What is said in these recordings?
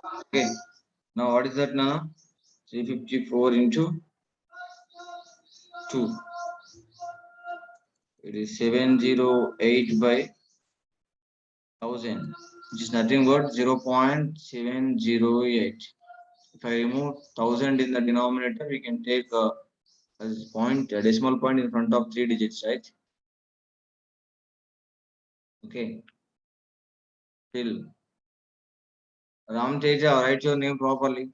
Okay. Now what is that now? 354 into 2. It is 708 by 1000, which is nothing but 0.708. If I remove 1000 in the denominator, we can take a decimal point in front of 3 digits, right? Okay. Still, Ram Teja, write your name properly.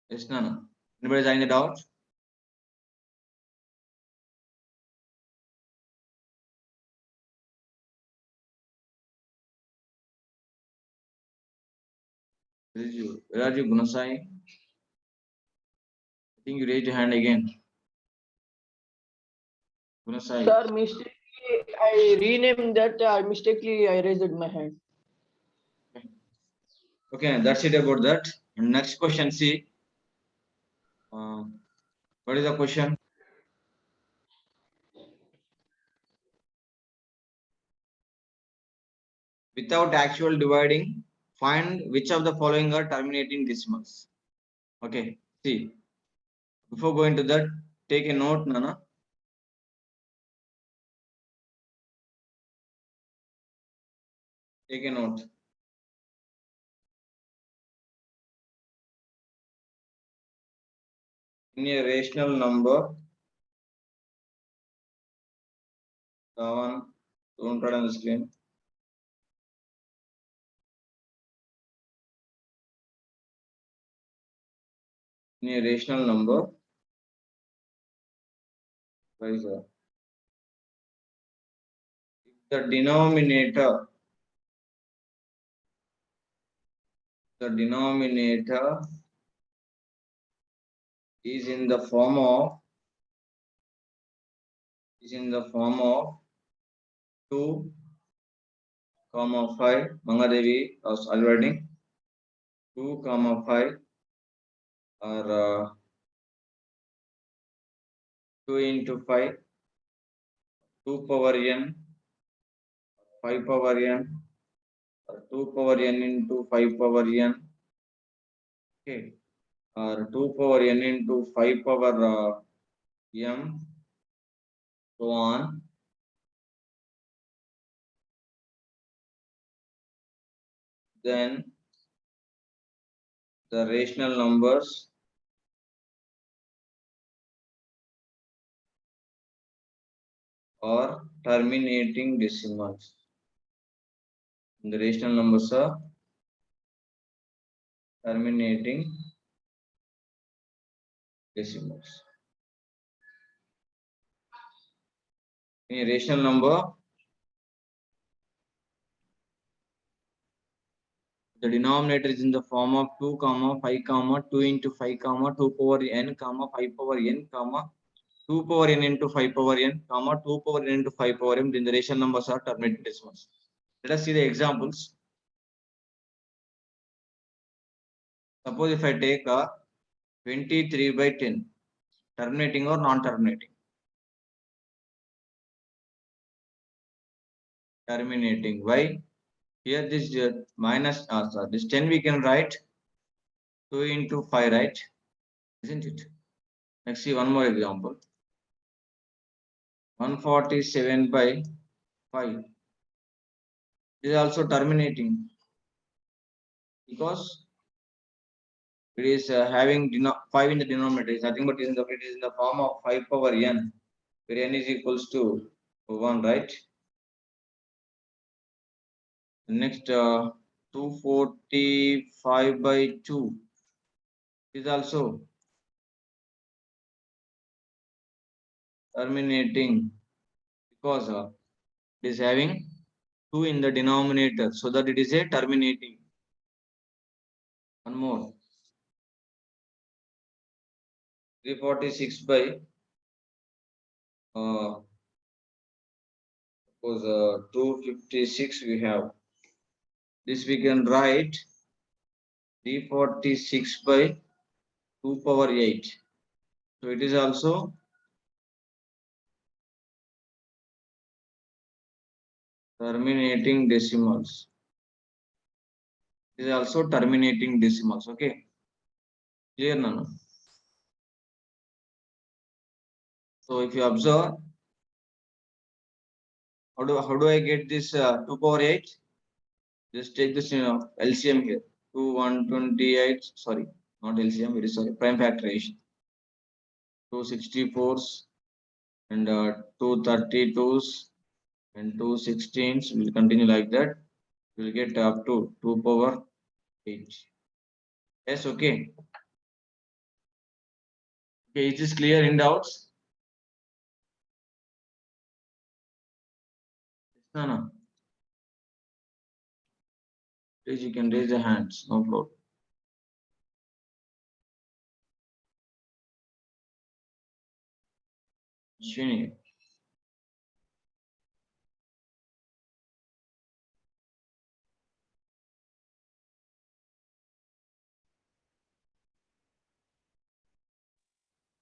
Yes, no. Anybody having a doubt? Where are you, Gunasai? I think you raised your hand again. Gunasai. Sir, mistakenly I renamed that. Mistakenly I raised my hand. Okay, that's it about that. And next question, see. What is the question? Without actual dividing, find which of the following are terminating decimals. Okay, see. Before going to that, take a note, Nana. Take a note. In a rational number, one, don't write on the screen. In a rational number, if the denominator is in the form of 2, 5. Mangadevi was already 2, 5 or 2 into 5, 2 power n, 5 power n, or 2 power n into 5 power n. Okay, or 2 power n into 5 power m, so on. Then the rational numbers are terminating decimals. The rational numbers are terminating decimals. In a rational number, the denominator is in the form of 2, 5, 2 into 5, 2 power n, 5 power n, 2 power n into 5 power n, 2 power n into 5 power m. Then the rational numbers are terminating decimals. Let us see the examples. Suppose if I take a 23 by 10, terminating or non-terminating? Terminating. Why? Here this minus, this 10 we can write 2 into 5, right? Isn't it? Let's see one more example. 147 by 5. This is also terminating because it is having 5 in the denominator. It is nothing but it is in the form of 5 power n, where n is equals to 1, right? Next, 245 by 2 is also terminating because it is having 2 in the denominator, so that it is a terminating. One more. 346 by suppose 256 we have. This we can write 346 by 2 power 8. So it is also terminating decimals. It is also terminating decimals. Okay, clear now? So if you observe, how do I get this 2 power 8? Just take this LCM here. 2 128. Sorry, not LCM. Very sorry. Prime factorization. 2 64s and 2 32s and 2 16s. Will continue like that. We'll get up to 2 power 8. Yes, okay. Okay, is this clear in doubts? No, no. Please, you can raise the hands. No problem. Shini.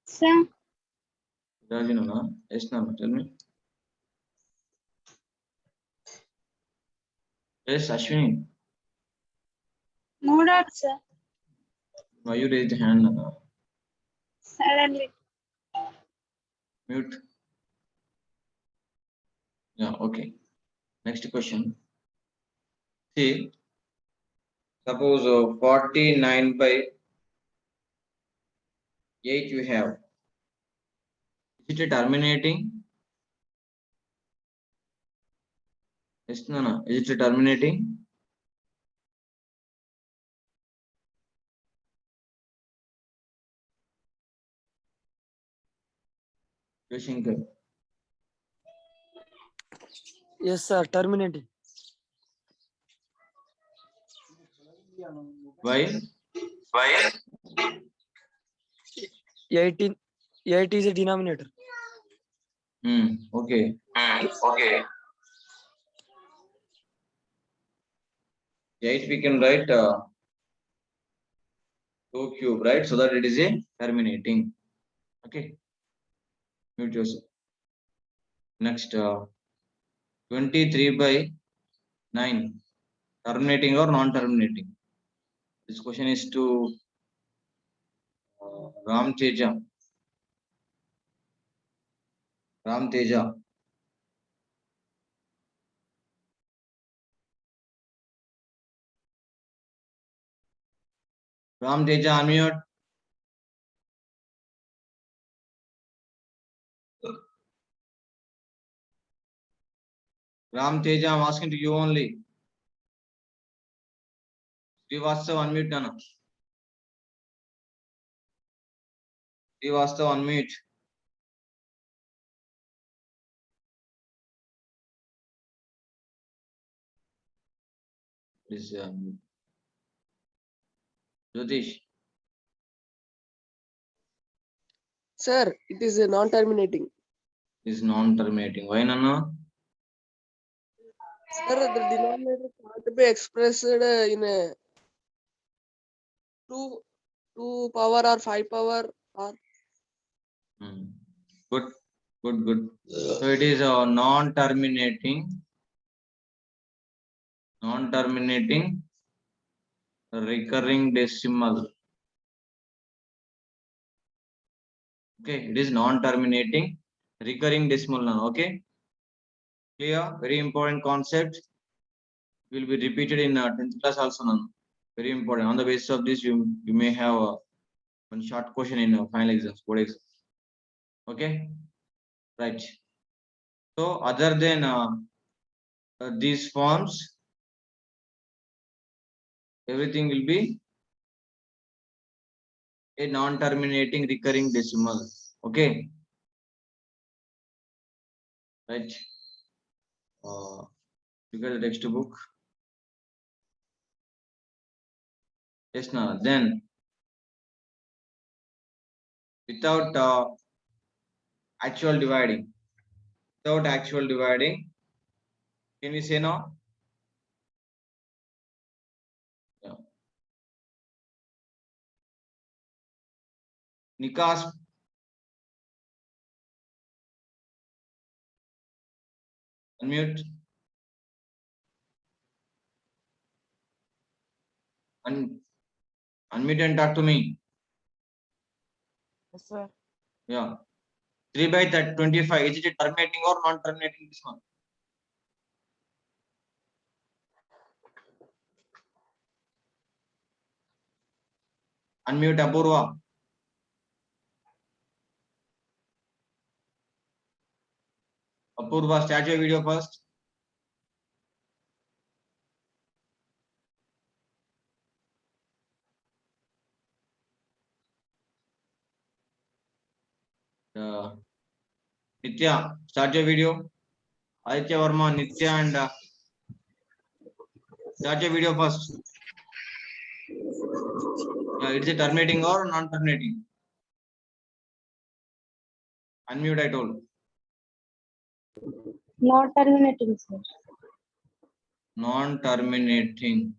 Sir, Rajinana. Yes, no. Tell me. Yes, Ashwini. no doubt, sir. Why you raised the hand? Nana? Suddenly. Mute. Yeah, okay. Next question. See, suppose 49 by 8 you have. Is it a terminating? Yes, no, no. Is it a terminating? Yes, Shankar. Yes, sir. Terminating. Why? 18. 8 is a denominator. Okay. Okay. 8 we can write 2 cube, right? So that it is a terminating. Okay. Mute yourself. Next, 23 by 9. Terminating or non-terminating? This question is to Ram Teja. Ram Teja. Ram Teja, unmute. Ram Teja, I'm asking to you only. Srivastav, unmute Nana. Srivastav, unmute. Please, Jyotish. Sir, it is a non-terminating. Is non-terminating. Why Nana? Sir, the denominator can't be expressed in a 2 power or 5 power or Good, good, good. So it is a non-terminating recurring decimal. Okay, it is non-terminating recurring decimal now. Okay, clear? Very important concept. Will be repeated in 10th class also now. Very important. On the basis of this, you may have one short question in final exams, board exams. Okay, right. So other than these forms, everything will be a non-terminating recurring decimal. Okay, right. Look at the textbook. Yes, now then without actual dividing, can we say no? Yeah. Nikas, unmute. Unmute and talk to me. Yes, sir. Yeah. 3 by 25. Is it terminating or non-terminating this one? Unmute Apurva. Apurva, start your video first. Nitya, start your video. Aditya Verma, Nitya and start your video first. Is it terminating or non-terminating? Unmute, I told. Not terminating, sir. Non-terminating.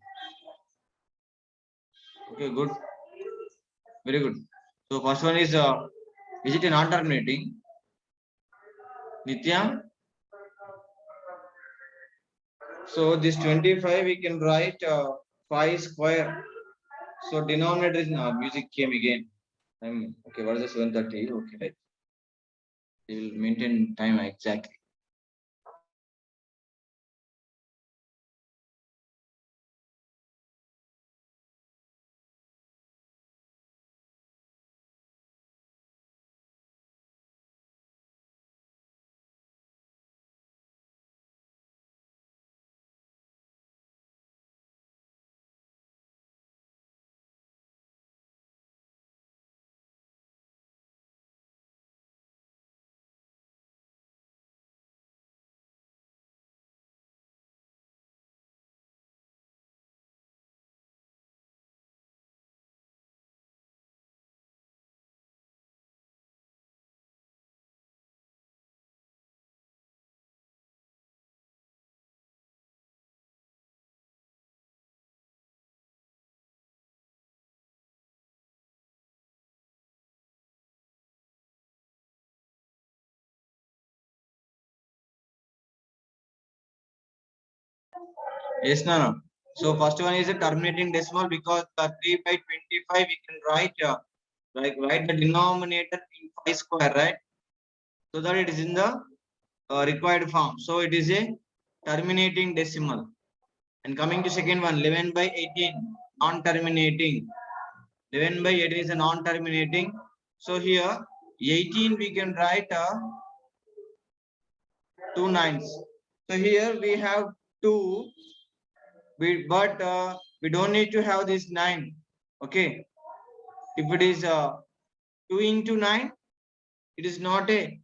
Okay, good. Very good. So first one is it a non-terminating? Nitya? So this 25 we can write 5 square. So denominator is music came again. Okay, what is the 7:30? Okay, right. We will maintain time exactly. Yes, no. So first one is a terminating decimal because 3 by 25 we can write write the denominator in 5 square, right? So that it is in the required form. So it is a terminating decimal. And coming to second one, 11 by 18, non-terminating. 11 by 18 is a non-terminating. So here 18 we can write 2 nines. So here we have 2, but we don't need to have this 9. Okay. If it is 2 into 9, it is not a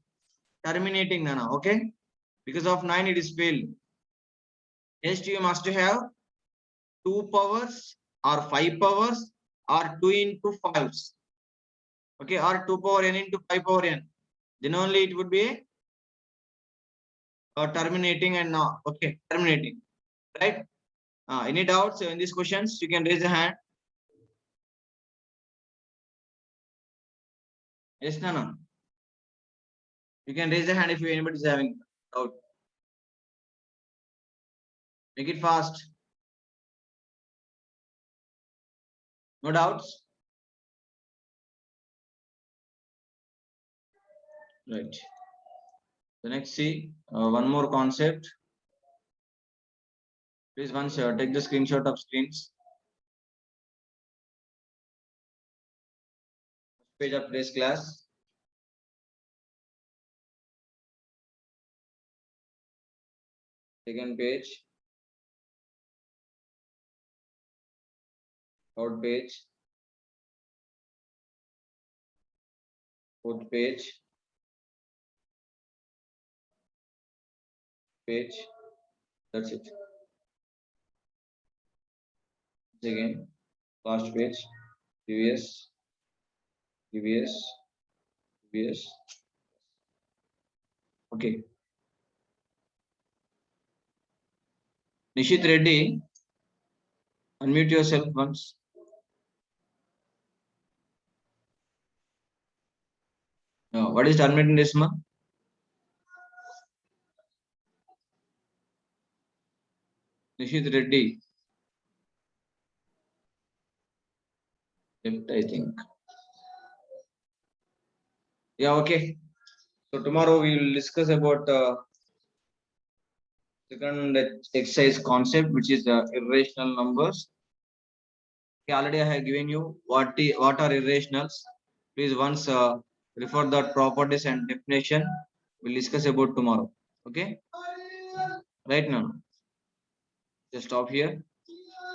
terminating Nana. Okay. Because of 9, it is failed. Next, you must have 2 powers or 5 powers or 2 into 5s. Okay. Or 2 power n into 5 power n. Then only it would be terminating and not. Okay. Terminating. Right. Any doubts in these questions? You can raise a hand. Yes, Nana. You can raise a hand if anybody is having doubt. Make it fast. No doubts? Right. The next, see one more concept. Please once take the screenshot of screens. Page of today's class. Second page. Third page. Fourth page. Page. That's it. Again, last page. Previous. Okay. Nishit Reddy, unmute yourself once. No, what is terminating decimal? Nishit Reddy. Left, I think. Yeah, okay. So tomorrow we will discuss about second exercise concept, which is irrational numbers. Okay, already I have given you what are irrationals. Please once refer that properties and definition. We'll discuss about tomorrow. Okay. Right now. Just stop here.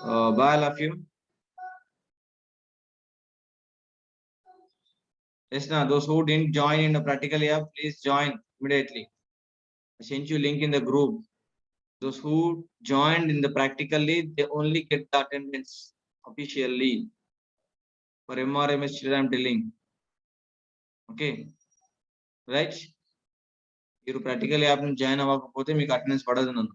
Bye, all of you. Yes, now those who didn't join in the practical app, please join immediately. I sent you link in the group. Those who joined in the practically, they only get the attendance officially. For MRMS, I'm telling. Okay. Right? మీరు practical app నుంచి join అవ్వకపోతే మీకు attendance పడదు నన్ను